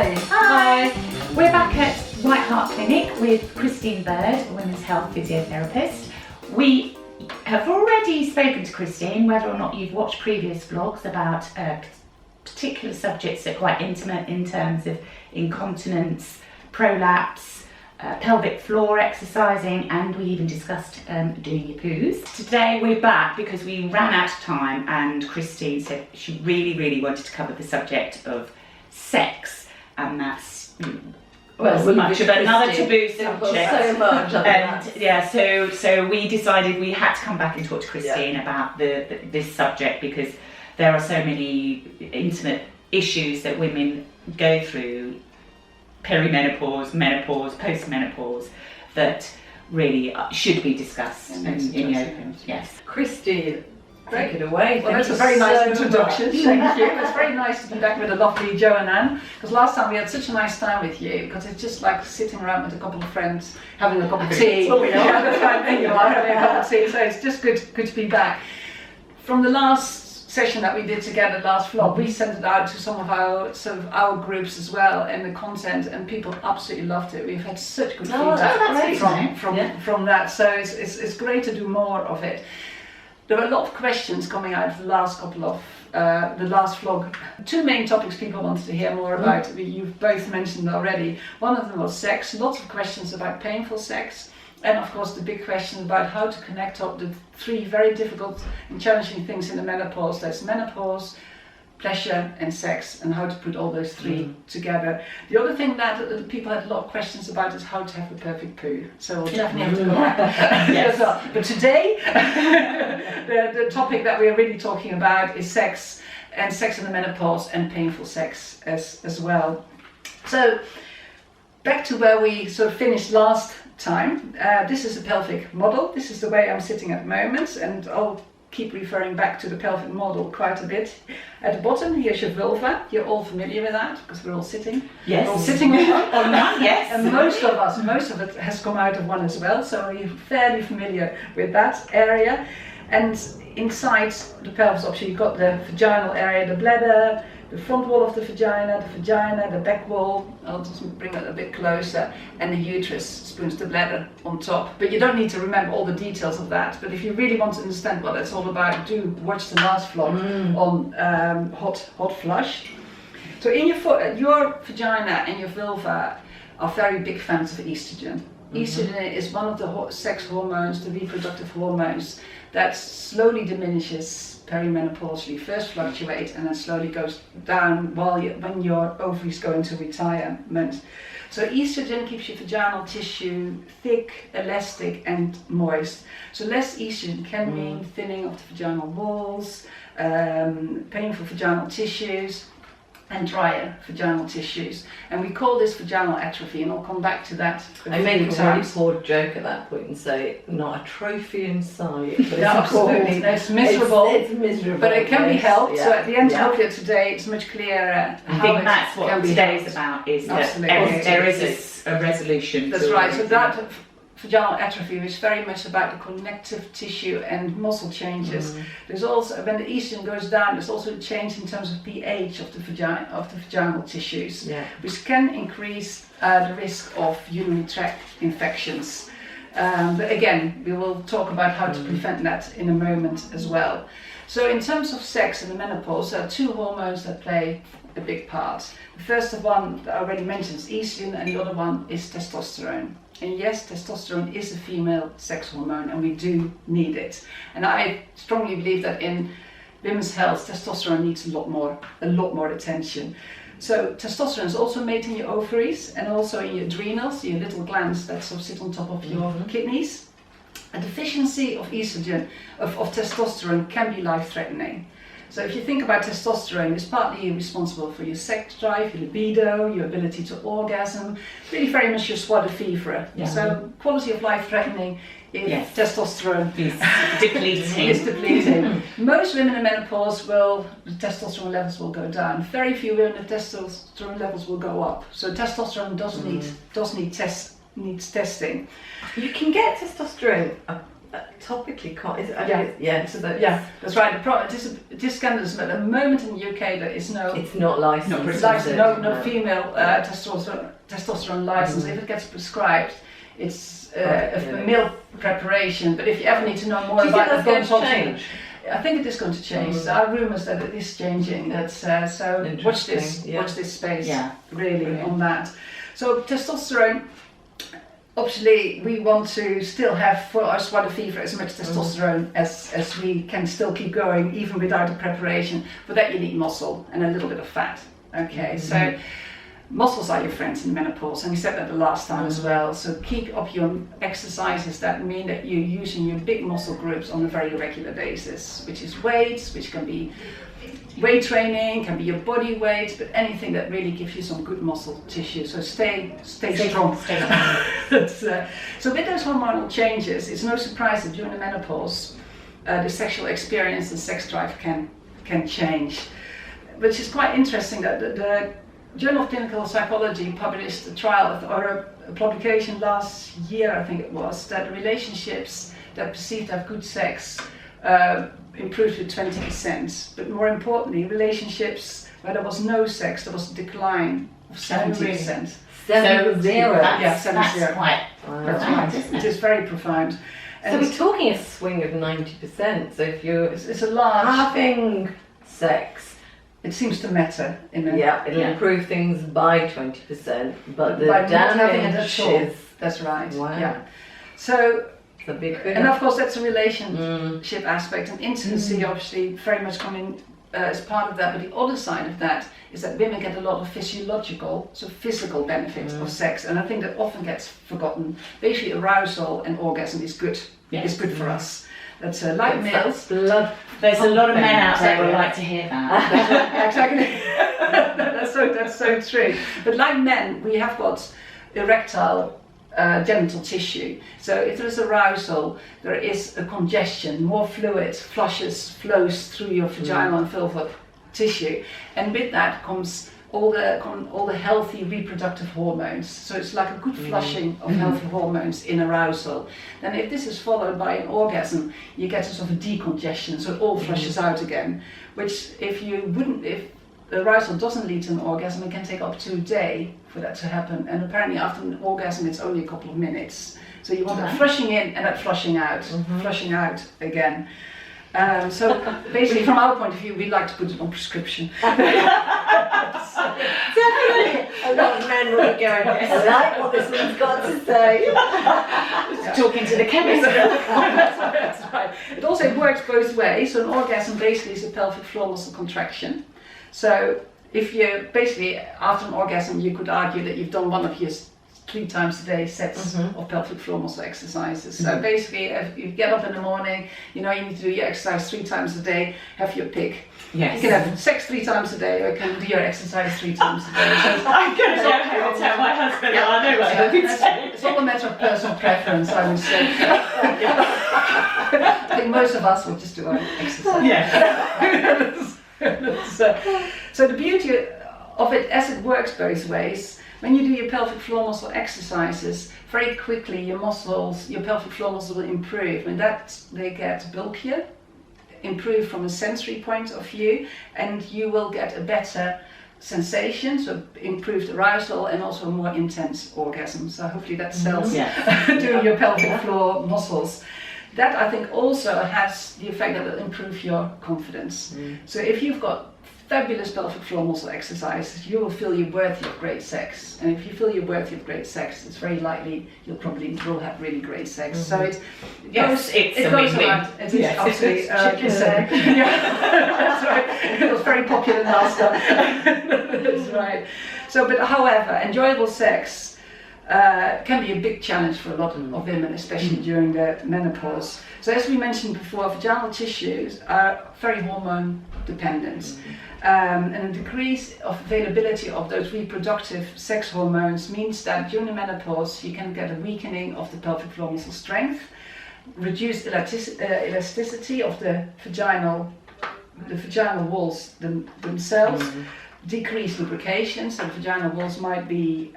Hi. Hi. We're back at White Hart Clinic with Christine Bird, a women's health physiotherapist. We have already spoken to Christine, whether or not you've watched previous vlogs about particular subjects that are quite intimate in terms of incontinence, prolapse, pelvic floor exercising, and we even discussed doing your poos. Today we're back because we ran out of time and Christine said she really wanted to cover the subject of sex, and that's much of another taboo subject. So much and yeah, so we decided we had to come back and talk to Christine about this subject because there are so many intimate issues that women go through, perimenopause, menopause, postmenopause, that really should be discussed in the open. Yes. Christine, take it away. Well, that's a very nice introduction. Thank you. It's very nice to be back with the lovely Jo and Anne, because last time we had such a nice time with you, because it's just like sitting around with a couple of friends, having a cup of tea. Oh, yeah. Yeah, that's right, there you are, having a cup of tea. So it's just good to be back. From the last session that we did together, last vlog, we sent it out to some of our groups as well, and the content, and people absolutely loved it. We've had such good feedback from that, so it's great to do more of it. There were a lot of questions coming out of the last couple of the last vlog. Two main topics people wanted to hear more about. You've both mentioned already. One of them was sex. Lots of questions about painful sex. And of course the big question about how to connect up the three very difficult and challenging things in the menopause. There's menopause, pleasure and sex, and how to put all those three together. The other thing that people had a lot of questions about is how to have a perfect poo. So we'll definitely have to go back as well. But today, the topic that we're really talking about is sex, and sex in the menopause, and painful sex as well. So back to where we sort of finished last time. This is a pelvic model. This is the way I'm sitting at the moment, and I'll keep referring back to the pelvic model quite a bit. At the bottom, here's your vulva. You're all familiar with that because we're all sitting. Yes. We're all sitting with one. On one, yes. And most of it has come out of one as well, so you're fairly familiar with that area. And inside the pelvis, obviously, you've got the vaginal area, the bladder, the front wall of the vagina, the back wall. I'll just bring it a bit closer, and the uterus spoons the bladder on top. But you don't need to remember all the details of that. But if you really want to understand what that's all about, do watch the last vlog on hot flush. So in your vagina and your vulva are very big fans of estrogen. Estrogen is one of the sex hormones, the reproductive hormones, that slowly diminishes perimenopausally, first fluctuate and then slowly goes down when your ovaries go into retirement. So estrogen keeps your vaginal tissue thick, elastic and moist. So less estrogen can mean thinning of the vaginal walls, painful vaginal tissues, and drier vaginal tissues, and we call this vaginal atrophy, and I'll come back to that. I make a very poor joke at that point and say, not a trophy in sight. Absolutely, it's miserable. It's miserable, but it can be helped. Yeah. So at the end, hopefully today, it's much clearer. I think that's what today's about, is that there is a resolution. That's right. So that vaginal atrophy is very much about the connective tissue and muscle changes. There's also, when the estrogen goes down, there's also a change in terms of pH of the vaginal tissues, which can increase the risk of urinary tract infections. But again, we will talk about how to prevent that in a moment as well. So in terms of sex in the menopause, there are two hormones that play a big part. The first one that I already mentioned is estrogen, and the other one is testosterone. And yes, testosterone is a female sex hormone, and we do need it. And I strongly believe that in women's health, testosterone needs a lot more attention. So testosterone is also made in your ovaries and also in your adrenals, your little glands that sort of sit on top of your kidneys. A deficiency of estrogen, of testosterone, can be life-threatening. So if you think about testosterone, it's partly responsible for your sex drive, your libido, your ability to orgasm, really very much your joie de vivre. So quality of life threatening if testosterone is depleting. Most women in menopause the testosterone levels will go down. Very few women, the testosterone levels will go up. So testosterone needs testing. You can get testosterone topically can't. Is it, That's right. Discandus, but at the moment in the UK there is no. It's not licensed. No female testosterone license. If it gets prescribed, it's a male preparation. But if you ever need to know more about that's going to change? I think it is going to change. There are rumours that it is changing. That's so watch this space really on that. So testosterone. Obviously, we want to still have for our spotted fever as much testosterone as we can still keep going, even without the preparation. For that, you need muscle and a little bit of fat. Okay, so muscles are your friends in menopause, and we said that the last time as well. So keep up your exercises that mean that you're using your big muscle groups on a very regular basis, which is weights, which can be weight training, can be your body weight, but anything that really gives you some good muscle tissue. So stay strong. So with those hormonal changes, it's no surprise that during the menopause, the sexual experience and sex drive can change. Which is quite interesting that the Journal of Clinical Psychology published a trial or a publication last year, I think it was, that relationships that perceived to have good sex improved with 20%, but more importantly, relationships where there was no sex, there was a decline of 70%. 70. Yeah, 70. That's quite profound, isn't It it? is very profound. So we're talking a swing of 90%. So if you're It's a large. having sex, It seems to matter in a. it'll improve things by 20%, but the by not having it damage at all. is That's right. Wow. Yeah. So. a big figure. And of course, that's a relationship aspect, and intimacy obviously very much coming as part of that. But the other side of that is that women get a lot of physiological, so physical benefits of sex, and I think that often gets forgotten. Basically, arousal and orgasm is good. It's good for us. That's like males. There's a lot of men out there who would like to hear that. Exactly. That's so true. But like men, we have got erectile genital tissue. So if there is arousal, there is a congestion, more fluid flows through your vaginal and vulval tissue, and with that comes all the healthy reproductive hormones. So it's like a good flushing of healthy hormones in arousal. Then if this is followed by an orgasm, you get a sort of a decongestion, so it all flushes out again, which if arousal doesn't lead to an orgasm, it can take up to a day for that to happen. And apparently after an orgasm, it's only a couple of minutes. So you want that flushing in and that flushing out again. So basically, from our point of view, we like to put it on prescription. Definitely. A lot of men will be going, I like what this one's got to say. Talking to the chemist. That's right. It also works both ways. So an orgasm basically is a pelvic floor muscle contraction. So if you basically, after an orgasm, you could argue that you've done one of your 3 times a day sets of pelvic floor muscle exercises. So basically, if you get up in the morning, you know you need to do your exercise 3 times a day, have your pick. Yes. You can have sex 3 times a day, or you can do your exercise 3 times a day. So I'm going to tell my husband, I know what I'm saying. it's all a matter of personal preference, I would say. I think most of us will just do our exercise. Yeah. So the beauty of it, as it works both ways, when you do your pelvic floor muscle exercises, very quickly your pelvic floor muscles will improve, and that they get bulkier, improve from a sensory point of view, and you will get a better sensation, so improved arousal and also a more intense orgasm. So hopefully that sells doing your pelvic floor muscles. That I think also has the effect that it will improve your confidence. So if you've got fabulous pelvic floor muscle exercises, you will feel you're worthy of great sex. And if you feel you're worthy of great sex, it's very likely you'll probably will have really great sex. So it goes around. It is absolutely that's right. It was very popular last time. That's right. So, but however, enjoyable sex can be a big challenge for a lot of women, especially during the menopause. So as we mentioned before, vaginal tissues are very hormone dependent. And a decrease of availability of those reproductive sex hormones means that during the menopause you can get a weakening of the pelvic floor muscle strength, reduced elasticity of the vaginal walls themselves, decreased lubrication, so the vaginal walls might be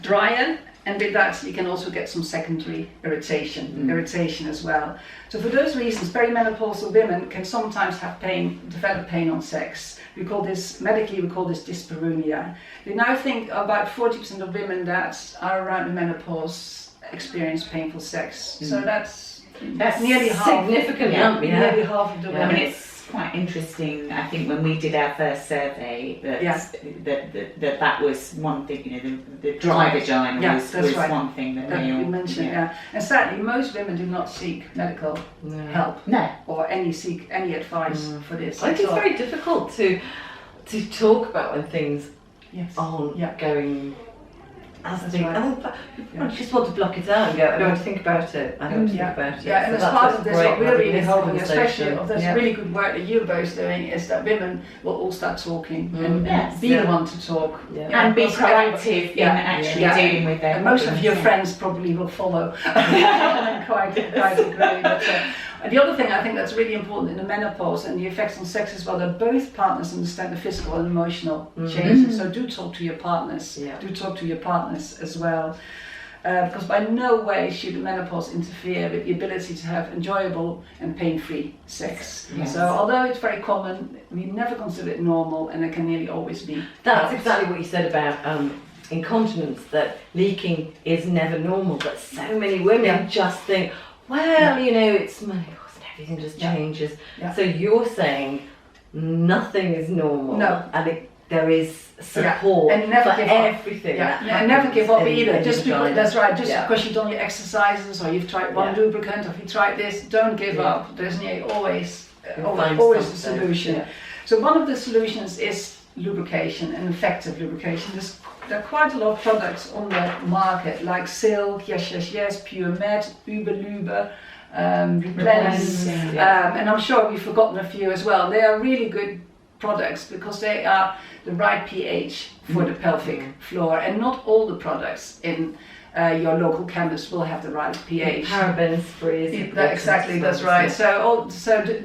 drier, And with that, you can also get some secondary irritation as well. So for those reasons, perimenopausal women can sometimes have develop pain on sex. Medically we call this dyspareunia. We now think about 40% of women that are around the menopause experience painful sex. So that's nearly half. Significant Yeah, yeah. nearly half of the women. I mean, it's quite interesting. I think when we did our first survey, that was one thing. You know, the dry vagina was right. one thing that That they all we mentioned. Yeah. And sadly, most women do not seek medical help No. or seek any advice for this. I think it's very difficult to talk about when things aren't going as they. I just want to block it out and go, I don't want to think about it. I don't want to think about it. Yeah, and So as part of this, what we're really this hoping, especially conversation. of this really good work that you're both doing, is that women will all start talking and Yes. be the one to talk. Yeah. And be Because proactive in actually dealing with their And most of problems, your yeah. friends probably will follow. I quite agree. But, the other thing I think that's really important in the menopause and the effects on sex as well, that both partners understand the physical and emotional changes. So do talk to your partners. Yeah. Do talk to your partners as well. Because by no way should the menopause interfere with the ability to have enjoyable and pain-free sex. Yes. So although it's very common, we never consider it normal, and it can nearly always be. That's exactly what you said about incontinence, that leaking is never normal, but so many women just think, well, you know, it's menopause and everything just changes. Yeah. So you're saying nothing is normal. No. And there is support And never for give up. everything. Yeah, that and never happens give up in either. the Just because, vagina. that's right. Just Yeah. because you've done your exercises or you've tried one lubricant or if you tried this, don't give up. There's nearly always You'll a find solution. Yeah. So one of the solutions is lubrication and effective lubrication. There are quite a lot of products on the market like Silk, Yes, Pure Med, Uberlube, Replenish, and I'm sure we've forgotten a few as well. They are really good products because they are the right pH for the pelvic floor, and not all the products in your local chemist will have the right pH. Parabens free is important. Exactly, that's right. So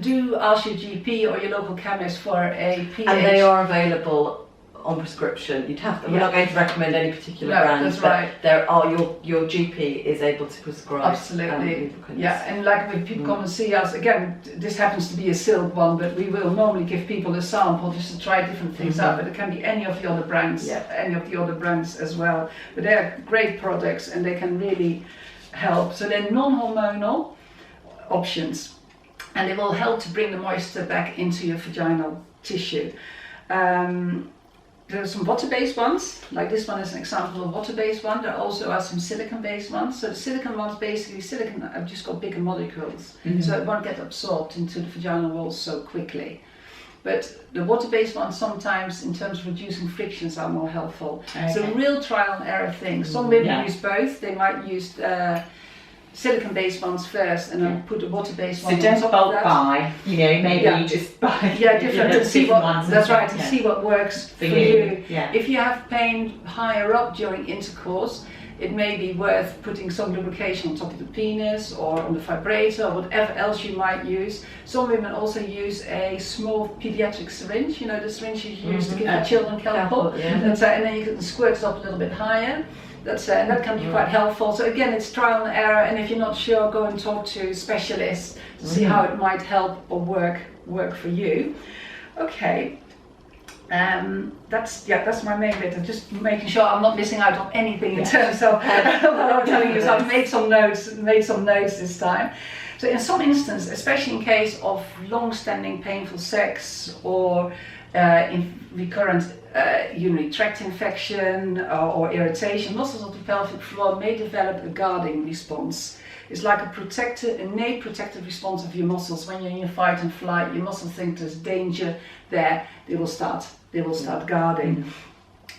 do ask your GP or your local chemist for a pH. And they are available on prescription. You'd have to, we're not going to recommend any particular brand, that's but right. there are your GP is able to prescribe. Absolutely. lubricants. Yeah, and like when people come and see us, again, this happens to be a Silk one, but we will normally give people a sample just to try different things out, but it can be any of the other brands, as well. But they're great products and they can really help. So they're non-hormonal options and they will help to bring the moisture back into your vaginal tissue. There are some water-based ones, like this one is an example of a water-based one. There also are some silicone-based ones. So the silicone ones, basically, silicone have just got bigger molecules, so it won't get absorbed into the vaginal walls so quickly. But the water-based ones sometimes, in terms of reducing frictions, are more helpful. Okay. So real trial and error thing. Some women use both. They might use silicone-based ones first, and then put the water-based So ones on don't top bulk of that. buy, you know, maybe you just buy Different to see what ones. that's right, to see what works for you. you. Yeah. If you have pain higher up during intercourse, it may be worth putting some lubrication on top of the penis or on the vibrator or whatever else you might use. Some women also use a small pediatric syringe, you know, the syringe you use to give your children Calpol, and then you can squirt it up a little bit higher. And that can be quite helpful. So again, it's trial and error, and if you're not sure, go and talk to specialists to see how it might help or work for you. Okay, that's my main bit. I'm just making sure I'm not missing out on anything in terms of what I'm telling you. So I've made some notes this time. So in some instances, especially in case of long-standing painful sex or in recurrent urinary tract infection or irritation, muscles of the pelvic floor may develop a guarding response. It's like innate protective response of your muscles. When you're in your fight and flight, your muscles think there's danger there. They will start guarding.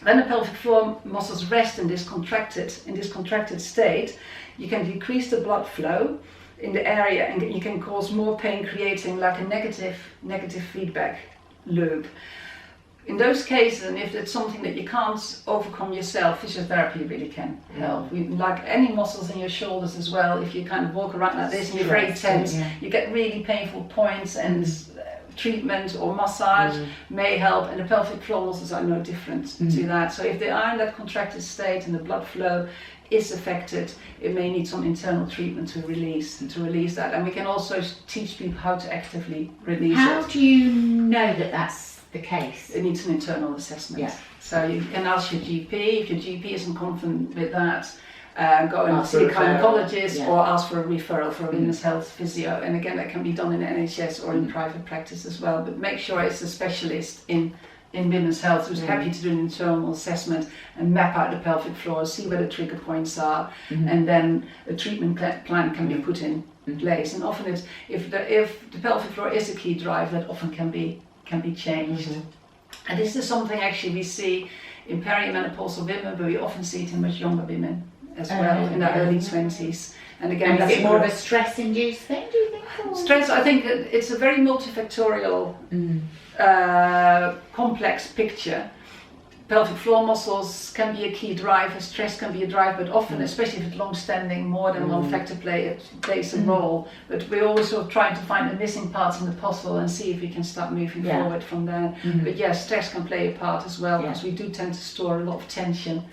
When the pelvic floor muscles rest in this contracted state, you can decrease the blood flow in the area, and you can cause more pain, creating like a negative feedback loop. In those cases, and if it's something that you can't overcome yourself, physiotherapy really can help. Like any muscles in your shoulders as well, if you kind of walk around like this and you're very tense, you get really painful points, and treatment or massage may help, and the pelvic floor muscles are no different to that. So if they are in that contracted state and the blood flow is affected, it may need some internal treatment to release that. And we can also teach people how to actively release it. How do you know that that's the case? It needs an internal assessment. Yeah. So you can ask your GP. If your GP isn't confident with that, go and Ask see a for a referral. gynecologist or ask for a referral for a women's health physio. And again, that can be done in NHS or in private practice as well. But make sure it's a specialist in women's health who's happy to do an internal assessment and map out the pelvic floor, see where the trigger points are, and then a treatment plan can be put in place. And often it's, if the pelvic floor is a key driver, that often can be changed. And this is something actually we see in perimenopausal women, but we often see it in much younger women as well, in their early 20s. And again, And is it more of a stress-induced thing, do you think? Or? Stress, I think it's a very multifactorial, complex picture. Pelvic floor muscles can be a key driver, stress can be a driver, but often, especially if it's long-standing, more than one factor plays a role. But we're always sort of trying to find the missing parts in the puzzle and see if we can start moving forward from there. But yes, stress can play a part as well, because we do tend to store a lot of tension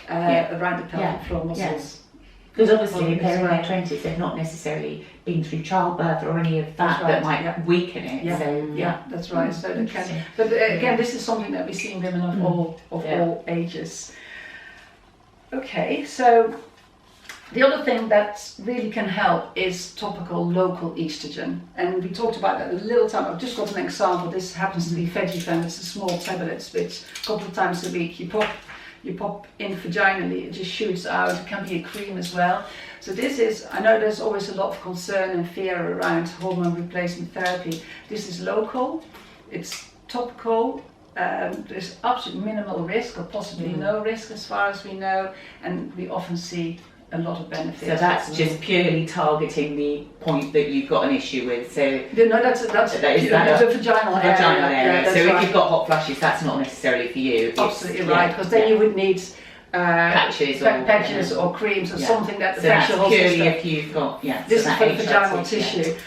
around the pelvic floor muscles. Because obviously, if they're in their 20s, they've not necessarily been through childbirth or any of that that might weaken it. Yeah. So That's right. So they can. But again, this is something that we see in women of all ages. Okay, so the other thing that really can help is topical local estrogen, and we talked about that a little time. I've just got an example. This happens to be Vegifem. It's a small tablet, which a couple of times a week you pop in vaginally, it just shoots out. It can be a cream as well. So this is, I know there's always a lot of concern and fear around hormone replacement therapy. This is local, it's topical, there's absolutely minimal risk or possibly no risk as far as we know, and we often see a lot of benefits. So that's just purely targeting the point that you've got an issue with. So no, that's the vaginal area. So if you've got hot flushes, that's not necessarily for you. Absolutely right, because then you would need patches or creams or something that affects your whole purely system. If you've got this is for the vaginal tissue.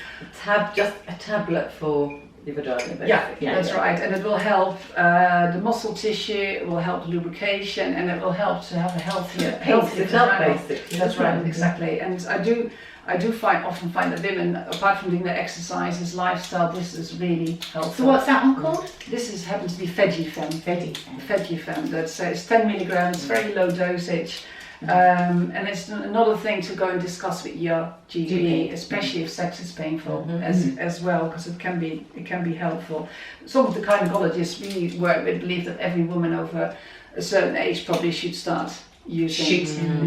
Just a tablet for the vagina, basically. That's right, and it will help the muscle tissue, it will help lubrication, and it will help to have a healthier vagina. Basically. That's right, exactly. And I do often find that women, apart from doing their exercises, lifestyle, this is really helpful. So what's that one called? This happens to be Vegifem. Vegifem. That's it's 10 milligrams, it's very low dosage. And it's another thing to go and discuss with your GP, especially if sex is painful as well, because it can be helpful. Some of the gynecologists we work with believe that every woman over a certain age probably should start using.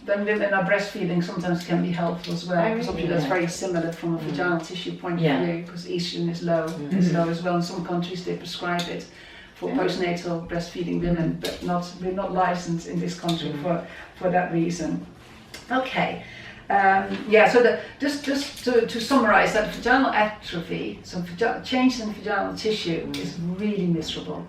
Then women are breastfeeding sometimes can be helpful as well, because obviously that's very similar from a vaginal tissue point of view, because estrogen is low as well. In some countries they prescribe it for postnatal breastfeeding women, but we're not licensed in this country for that reason. Okay. So just to summarize, that vaginal atrophy, so change in vaginal tissue is really miserable.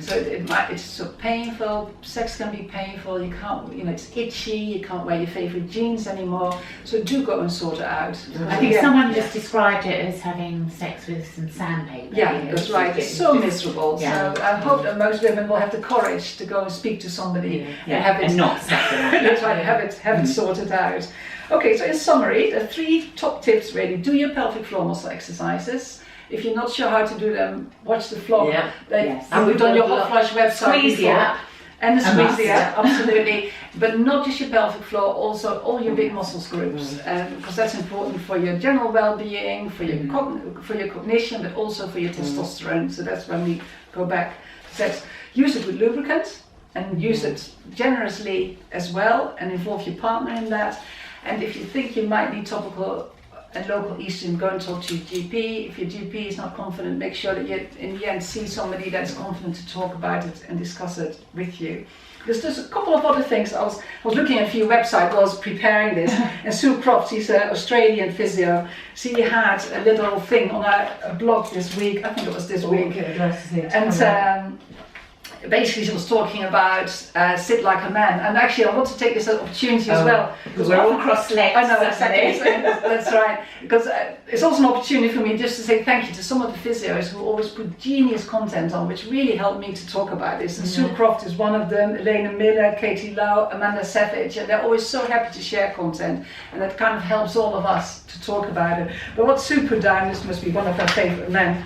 So it's so painful. Sex can be painful. You can't, it's itchy. You can't wear your favorite jeans anymore. So do go and sort it out. I think someone just described it as having sex with some sandpaper. Yeah, that's right. It's so miserable. Yeah. So I hope that most women will have the courage to go and speak to somebody and have it. And not suffer. That's right. Have it sorted out. Okay, so in summary, the 3 top tips really. Do your pelvic floor muscle exercises. If you're not sure how to do them, watch the vlog. And we've done your hot flush website before. And the squeeze app, absolutely. But not just your pelvic floor, also all your big muscles groups, because that's important for your general well-being, for your cognition, but also for your testosterone. So that's when we go back to sex. Use it with lubricant, and use it generously as well, and involve your partner in that. And if you think you might need topical and local estrogen, go and talk to your GP. If your GP is not confident, make sure that you, in the end, see somebody that's confident to talk about it and discuss it with you. There's just a couple of other things. I was looking at a few websites while I was preparing this, and Sue Croft, she's an Australian physio. She had a little thing on a blog this week. I think it was this week. And basically she was talking about sit like a man, and actually I want to take this opportunity as well, because we're all cross-legged. I know, exactly. That's right, because it's also an opportunity for me just to say thank you to some of the physios who always put genius content on, which really helped me to talk about this. And Sue Croft is one of them, Elena Miller, Katie Lau, Amanda Savage, and they're always so happy to share content, and that kind of helps all of us to talk about it. But what Sue put down, this must be one of her favourite men.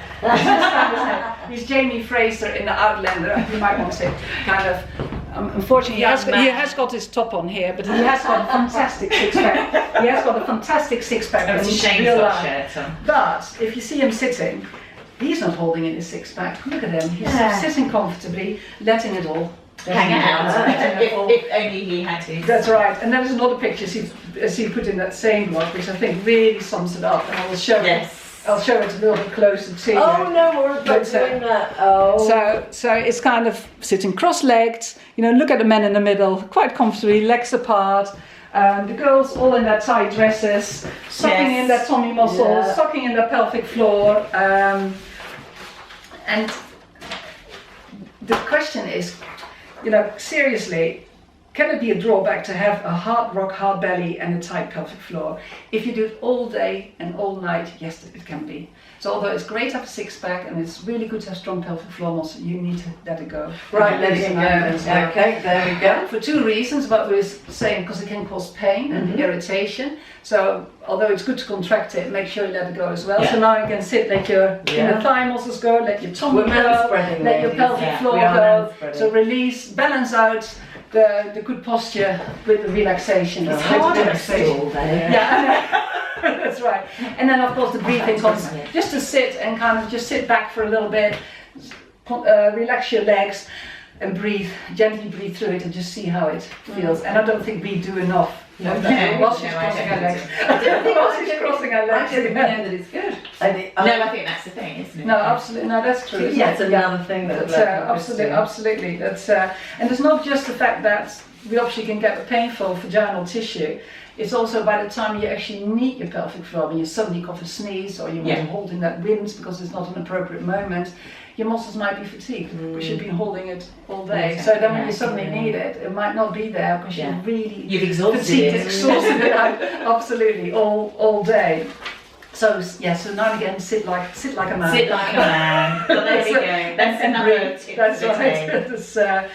He's Jamie Fraser in The Outlander. You might want to kind of. Unfortunately, he has got his top on here, but he has got a fantastic six-pack. He has got a fantastic six-pack. It's a shame he's got shirts on. But if you see him sitting, he's not holding in his six-pack. Look at him. He's sitting comfortably, letting it all hang out. If only he had to. That's right. And there's another picture as he put in that same blog, which I think really sums it up. And I will show it. I'll show it a little bit closer to you. Oh no, we're about doing that. Oh. So it's kind of sitting cross-legged. You know, look at the men in the middle, quite comfortably, legs apart. The girls all in their tight dresses, sucking in their tummy muscles, sucking in their pelvic floor. And the question is, you know, seriously, can it be a drawback to have a hard belly and a tight pelvic floor? If you do it all day and all night, yes, it can be. So although it's great to have a six-pack and it's really good to have strong pelvic floor muscle, you need to let it go. Right, let it go. Okay, there we go. For two reasons, what we were saying, because it can cause pain and irritation. So although it's good to contract it, make sure you let it go as well. So now you can sit, let your inner thigh muscles go, let your tummy go, let your pelvic floor go. So release, balance out the good posture with the relaxation. It's harder all day. Yeah, that's right. And then of course the breathing comes, just to sit and kind of just sit back for a little bit, relax your legs and breathe, gently breathe through it and just see how it feels. And I don't think we do enough. While she's crossing her legs. I didn't know that it's good. I think that's the thing, isn't it? No, absolutely. No, that's true. That's another thing that absolutely. That's and it's not just the fact that we obviously can get a painful vaginal tissue. It's also by the time you actually need your pelvic floor, when you suddenly cough a sneeze or you want to hold in that wind because it's not an appropriate moment, your muscles might be fatigued because you've been holding it all day. So then when you suddenly need it, it might not be there because you've exhausted it out absolutely all day. So so now and again, sit like a man. Sit like a man. Well, there we go. That's another tip. That's right.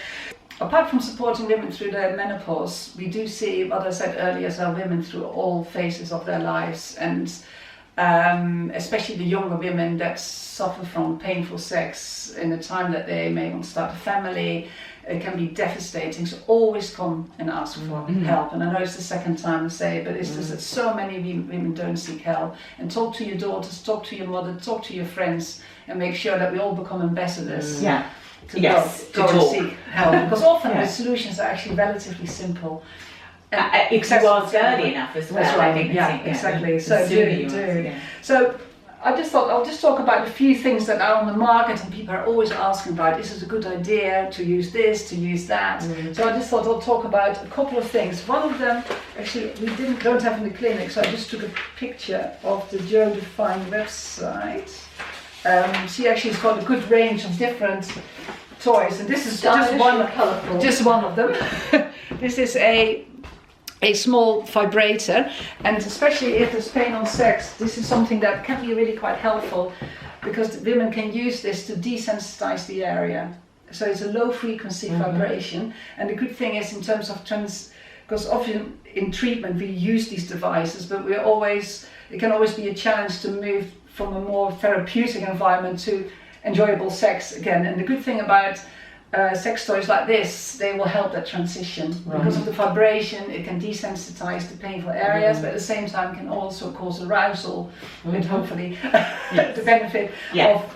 Apart from supporting women through their menopause, we do see, what I said earlier, so women through all phases of their lives, and especially the younger women that suffer from painful sex in the time that they may want to start a family. It can be devastating, so always come and ask for help. And I know it's the second time I say it, but it's just that so many women don't seek help. And talk to your daughters, talk to your mother, talk to your friends, and make sure that we all become ambassadors. To go and seek help, because often the solutions are actually relatively simple. If you ask early enough as well. That's right. Exactly. So do. So I just thought I'll just talk about a few things that are on the market and people are always asking about. Is it a good idea to use this, to use that? So I just thought I'll talk about a couple of things. One of them, actually, we don't have in the clinic, so I just took a picture of the Joe Define website. She actually has got a good range of different toys, and this is just one of them. This is a small vibrator, and especially if there's pain on sex, this is something that can be really quite helpful, because women can use this to desensitize the area. So it's a low frequency vibration, and the good thing is in terms of because often in treatment we use these devices, but it can always be a challenge to move from a more therapeutic environment to enjoyable sex again. And the good thing about sex toys like this, they will help that transition. Because of the vibration, it can desensitize the painful areas, but at the same time can also cause arousal, with hopefully the benefit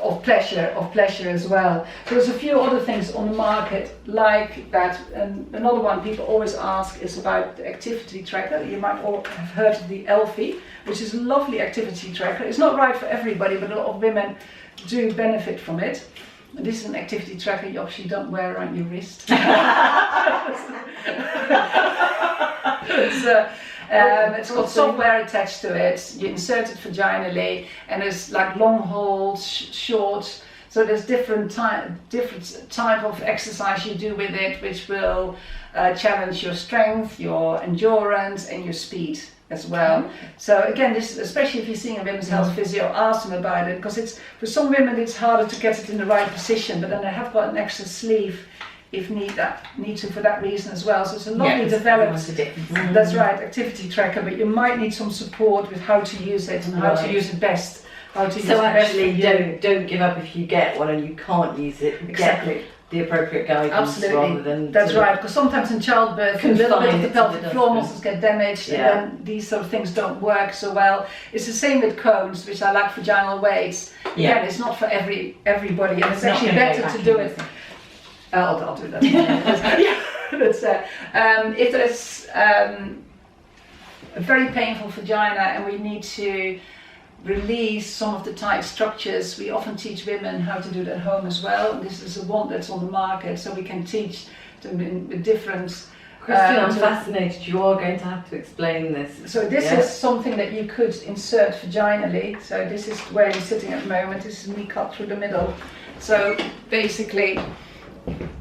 of pleasure as well. So there's a few other things on the market like that. And another one people always ask is about the activity tracker. You might all have heard of the Elfie, which is a lovely activity tracker. It's not right for everybody, but a lot of women do benefit from it. And this is an activity tracker you obviously don't wear around your wrist. It's got software attached to it. You insert it vaginally, and there's like long holds, short. So there's different type of exercise you do with it, which will challenge your strength, your endurance, and your speed as well. Okay. So again, this, especially if you're seeing a women's health physio, ask them about it, because it's, for some women it's harder to get it in the right position, but then they have got an extra sleeve if need to for that reason as well. So it's a lovely developed, that's right, activity tracker, but you might need some support with how to use it and how to use it best. So actually, don't give up if you get one and you can't use it. Exactly. Get the appropriate guidance. Absolutely. Rather than that's right, because sometimes in childbirth a little bit of the pelvic floor muscles muscles get damaged, and then these sort of things don't work so well. It's the same with cones, which are like vaginal weights. Again, it's not for everybody, and it's actually better to do it. I'll do that. If there's a very painful vagina and we need to release some of the tight structures, we often teach women how to do that at home as well. And this is the one that's on the market, so we can teach them in the difference. Christine, I'm fascinated. You are going to have to explain this. So this is something that you could insert vaginally. So this is where you're sitting at the moment. This is me cut through the middle. So basically,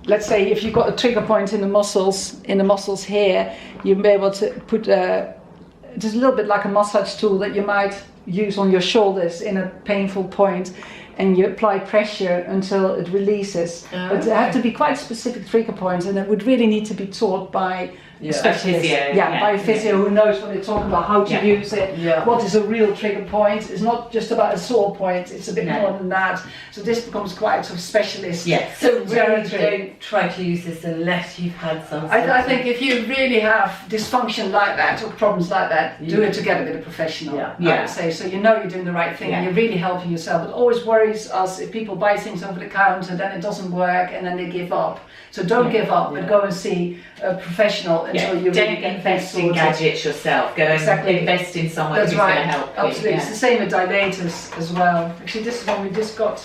let's say if you've got a trigger point in the muscles here, you'll be able to put just a little bit like a massage tool that you might use on your shoulders in a painful point, and you apply pressure until it releases. But there have to be quite specific trigger points, and it would really need to be taught by a specialist. By a physio who knows what they're talking about, how to use it, what is a real trigger point. It's not just about a sore point, it's a bit more than that. So this becomes quite sort of specialist. So really don't try to use this unless you've had some. I think if you really have dysfunction like that or problems like that, do it together with a professional. I would say, so you know you're doing the right thing and you're really helping yourself. It always worries us if people buy things over the counter, then it doesn't work and then they give up. So don't give up, but go and see a professional until you really get invest in gadgets yourself. Go and invest in someone who's going to help you. Absolutely. It's the same with dilators as well. Actually, this is one we just got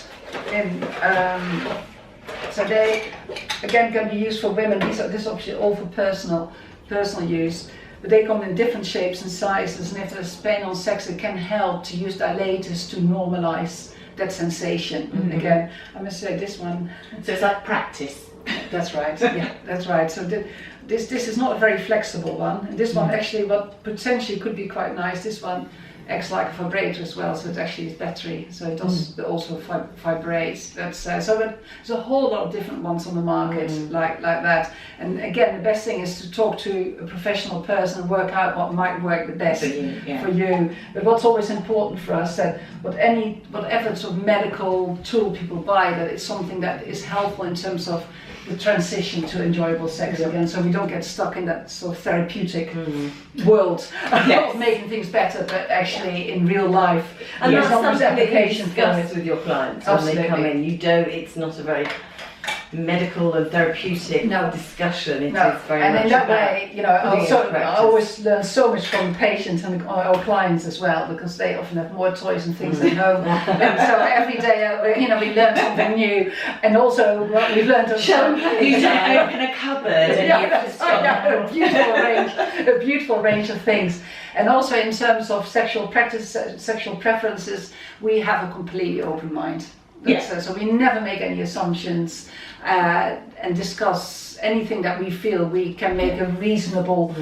in. So they again can be used for women. This is obviously all for personal use. But they come in different shapes and sizes, and if there's pain on sex, it can help to use dilators to normalise that sensation. Again, I must say this one. So it's like practice. That's right. That's right. So this is not a very flexible one. And this one actually, what potentially could be quite nice. This one acts like a vibrator as well, so it actually is battery. So it does also vibrates. So there's a whole lot of different ones on the market like that. And again, the best thing is to talk to a professional person and work out what might work the best for you. But what's always important for us that whatever sort of medical tool people buy, that it's something that is helpful in terms of the transition to enjoyable sex again, so we don't get stuck in that sort of therapeutic world of making things better, but actually in real life. And that's something that you discuss with your clients when they come in. It's not a very medical and therapeutic discussion. It is very and much in that way, I always learn so much from patients and our clients as well, because they often have more toys and things at home. And so every day, we learn something new, and also we've learned you don't open a cupboard and you've just got a beautiful range of things. And also in terms of sexual practice, sexual preferences, we have a completely open mind. So we never make any assumptions and discuss anything that we feel we can make a reasonable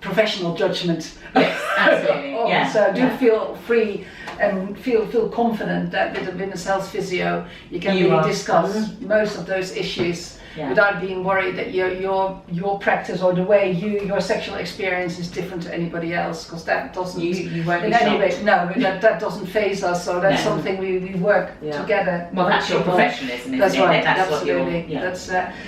professional judgment. Yes, absolutely. So feel free and feel confident that with a women's health physio you can really discuss most of those issues without being worried that your practice or the way your sexual experience is different to anybody else, because that doesn't you won't in any way that doesn't faze us. So that's something we work together. Well, that's your professionalism, isn't that's it? Right, That's absolutely.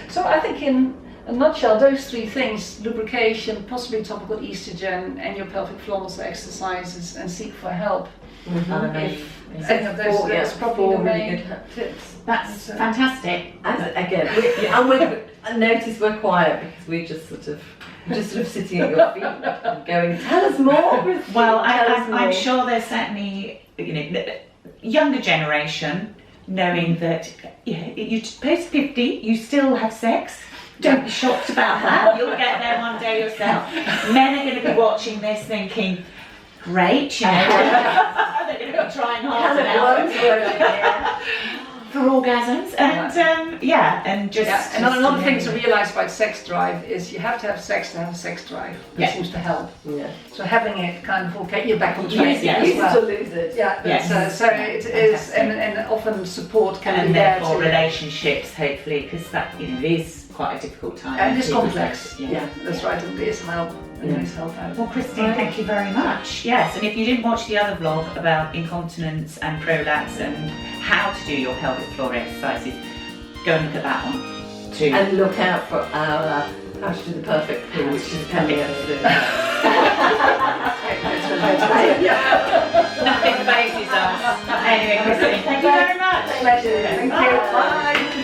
So I think in a nutshell, those three things: lubrication, possibly topical estrogen, and your pelvic floor muscle exercises, and seek for help. If any of those, that's probably the main tips. That's fantastic. And again, I notice we're quiet because we just sort of sitting at your feet and going, tell us more. Well, I'm sure there's certainly younger generation knowing that you post 50, you still have sex. Don't be shocked about that. You'll get there one day yourself. Men are going to be watching this thinking, great, they're going to be trying hard now. for orgasms and and just and another thing to realise about sex drive is you have to have sex to have a sex drive. That seems to help. Yeah. So having it kind of will get you back on track Yeah. as well. To lose it. Yeah, so it is, and often support can and be there therefore too. relationships, hopefully, because that it is quite a difficult time. And it's People complex. like- Yeah, that's right. And there's help. And there's help out. Well, Christine, thank you very much. Yes, and if you didn't watch the other vlog about incontinence and prolapse and how to do your pelvic floor exercises, go and look at that one too. And look out for our How to Do the Perfect Poo, which is coming up soon. Nothing phases us. Anyway, Christine, thank you very much. Pleasure. Thank you. Bye.